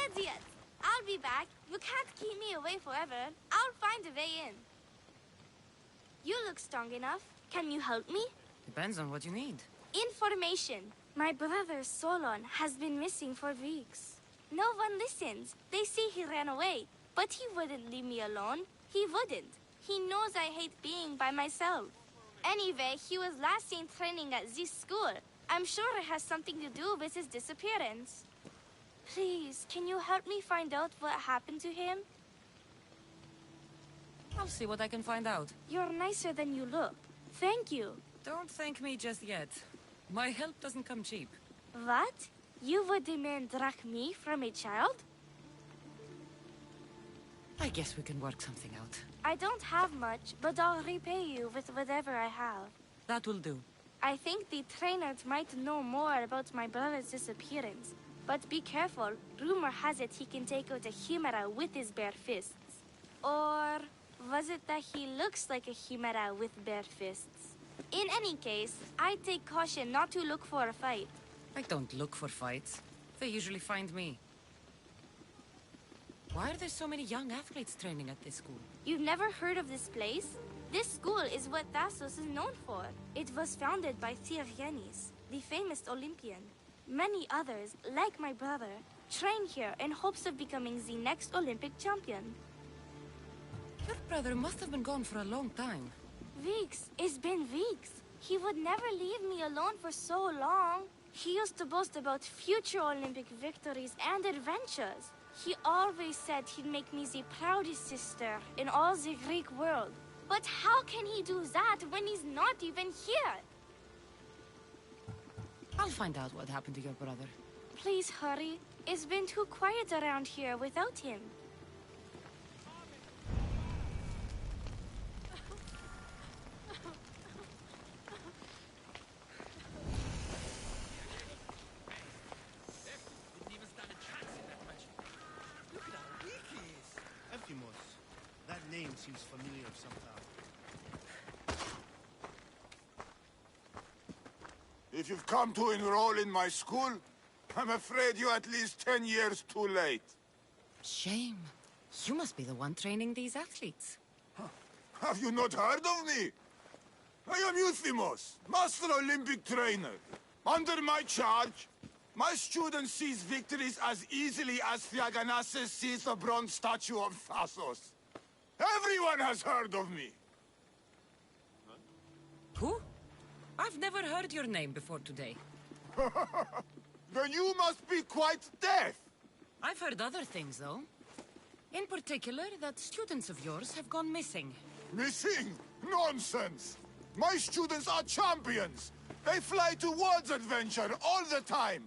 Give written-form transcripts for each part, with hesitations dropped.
Idiot! I'll be back. You can't keep me away forever. I'll find a way in. You look strong enough. Can you help me? Depends on what you need. Information. My brother Solon has been missing for weeks. No one listens. They say he ran away. But he wouldn't leave me alone. He wouldn't. He knows I hate being by myself. Anyway, he was last seen training at this school. I'm sure it has something to do with his disappearance. Please, can you help me find out what happened to him? I'll see what I can find out. You're nicer than you look. Thank you. Don't thank me just yet. My help doesn't come cheap. What? You would demand drachmi from a child? I guess we can work something out. I don't have much, but I'll repay you with whatever I have. That will do. I think the trainers might know more about my brother's disappearance. But be careful. Rumor has it he can take out a Chimera with his bare fists. Or was it that he looks like a Chimera with bare fists? In any case, I take caution not to look for a fight. I don't look for fights. They usually find me. Why are there so many young athletes training at this school? You've never heard of this place? This school is what Thassos is known for. It was founded by Theogenes, the famous Olympian. Many others, like my brother, train here in hopes of becoming the next Olympic champion. Your brother must have been gone for a long time. Weeks. It's been weeks. He would never leave me alone for so long. He used to boast about future Olympic victories and adventures. He always said he'd make me the proudest sister in all the Greek world. But how can he do that when he's not even here? I'll find out what happened to your brother. Please hurry. It's been too quiet around here without him. That name seems familiar somehow. If you've come to enroll in my school, I'm afraid you're at least 10 years too late. Shame. You must be the one training these athletes. Have you not heard of me? I am Euthymos, Master Olympic Trainer. Under my charge, my student sees victories as easily as Theaganasses sees the bronze statue of Thassos. Everyone has heard of me. Who? I've never heard your name before today. Then you must be quite deaf. I've heard other things, though. In particular, that students of yours have gone missing. Missing? Nonsense! My students are champions! They fly towards adventure all the time!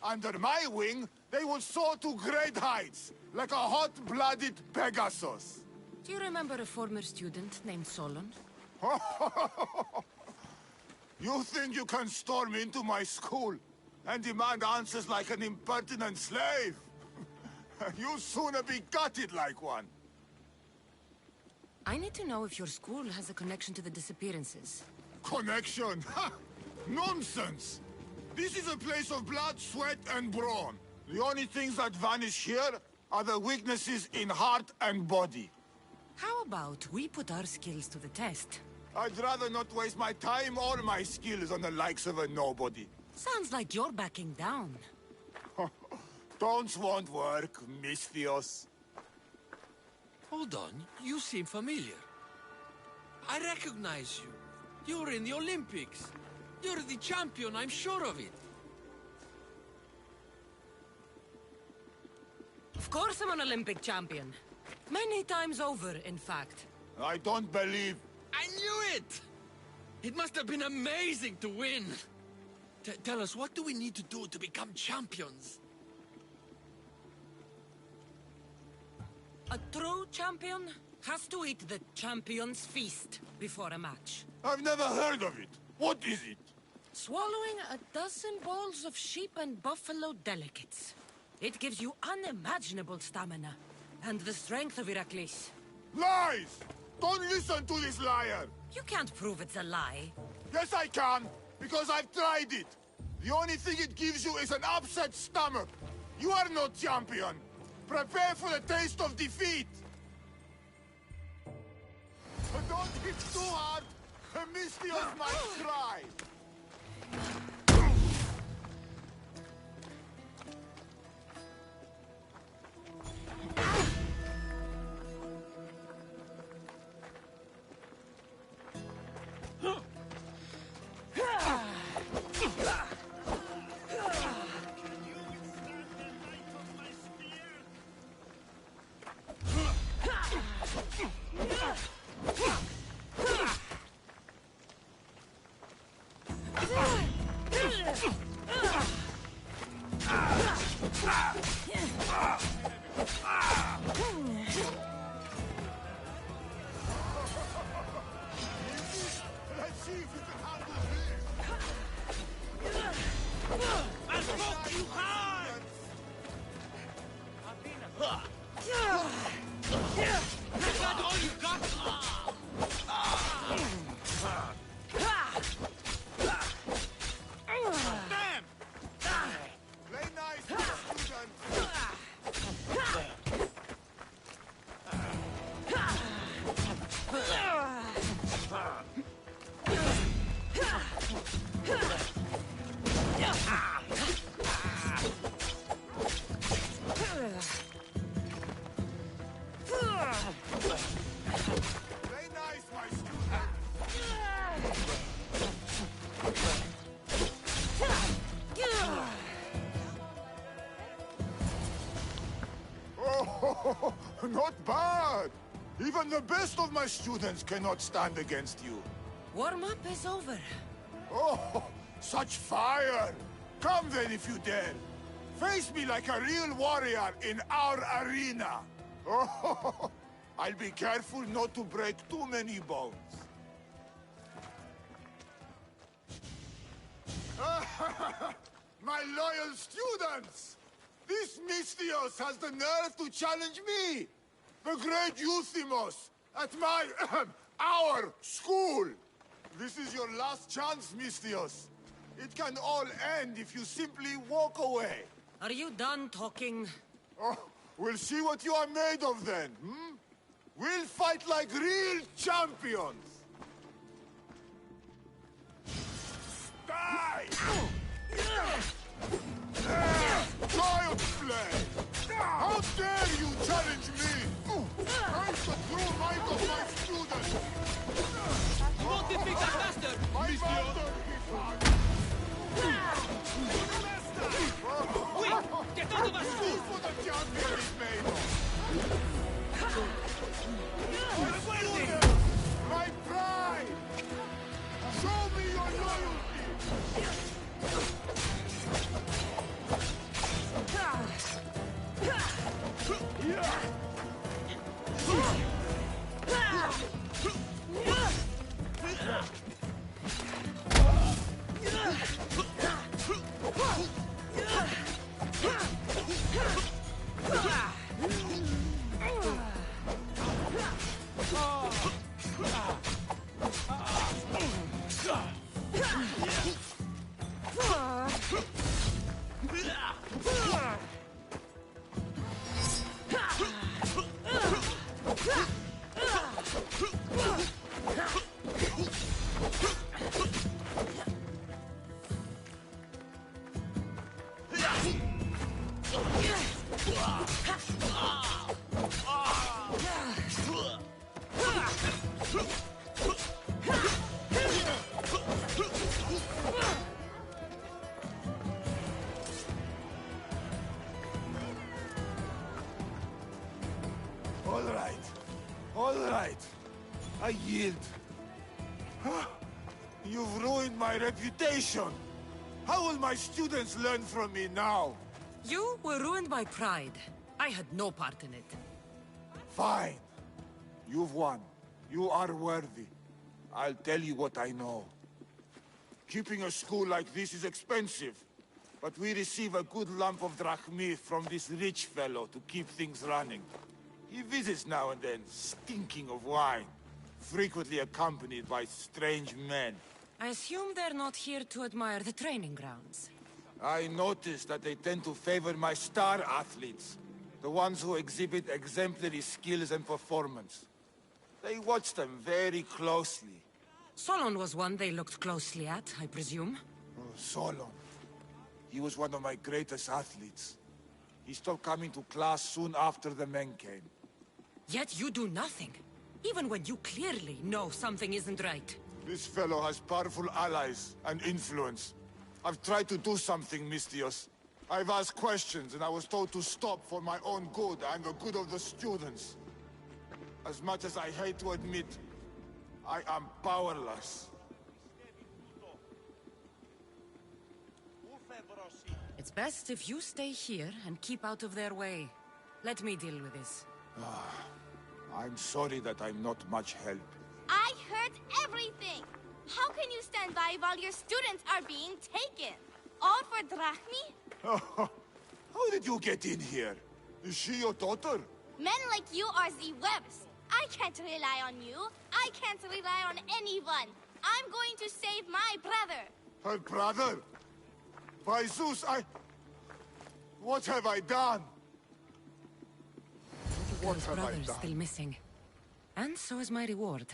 Under my wing, they will soar to great heights, like a hot-blooded Pegasus. Do you remember a former student named Solon? You think you can storm into my school and demand answers like an impertinent slave? You'll sooner be gutted like one. I need to know if your school has a connection to the disappearances. Connection? Ha! Nonsense! This is a place of blood, sweat, and brawn. The only things that vanish here are the weaknesses in heart and body. How about we put our skills to the test? I'd rather not waste my time or my skills on the likes of a nobody. Sounds like you're backing down. Don't won't work, Misthios. Hold on, you seem familiar. I recognize you. You're in the Olympics. You're the champion, I'm sure of it. Of course I'm an Olympic champion. Many times over, in fact. I don't believe... I knew it! It must have been amazing to win. Tell us, what do we need to do to become champions? A true champion has to eat the champion's feast before a match. I've never heard of it. What is it? Swallowing a dozen bowls of sheep and buffalo delicates. It gives you unimaginable stamina and the strength of Heracles. Lies! Don't listen to this liar! You can't prove it's a lie. Yes, I can, because I've tried it. The only thing it gives you is an upset stomach. You are no champion. Prepare for the taste of defeat. But don't hit too hard. Misthios might cry. Let's see if you can handle this. As much you can! Is that all you got? Damn! Play nice, student. Play nice, my student. Oh, not bad. Even the best of my students cannot stand against you. Warm-up is over. Oh, such fire! Come then if you dare. Face me like a real warrior in our arena. Oh, I'll be careful not to break too many bones. My loyal students! This Misthios has the nerve to challenge me, the great Euthymos, at my, our school. This is your last chance, Misthios. It can all end if you simply walk away. Are you done talking? Oh, we'll see what you are made of then, hmm? We'll fight like real champions! Die! Child play! How dare you challenge me? I'm the true might of my students! You won't defeat that master, My Misthios! master Quick! Get out of our is school! what the champion is made of! My students! My pride! Show me your loyalty! All right. I yield. You've ruined my reputation. How will my students learn from me now? You were ruined by pride. I had no part in it. Fine. You've won. You are worthy. I'll tell you what I know. Keeping a school like this is expensive, but we receive a good lump of drachmi from this rich fellow to keep things running. He visits now and then, stinking of wine, frequently accompanied by strange men. I assume they're not here to admire the training grounds. I noticed that they tend to favor my star athletes, the ones who exhibit exemplary skills and performance. They watch them very closely. Solon was one they looked closely at, I presume. Oh, Solon. He was one of my greatest athletes. He stopped coming to class soon after the men came. Yet you do nothing, even when you clearly know something isn't right. This fellow has powerful allies and influence. I've tried to do something, Misthios. I've asked questions, and I was told to stop for my own good and the good of the students. As much as I hate to admit, I am powerless. It's best if you stay here and keep out of their way. Let me deal with this. I'm sorry that I'm not much help. I heard everything! How can you stand by while your students are being taken? All for Drachmi? How did you get in here? Is she your daughter? Men like you are the worst. I can't rely on you. I can't rely on anyone. I'm going to save my brother. Her brother? By Zeus, what have I done? What His have I brother's done? still missing. And so is my reward.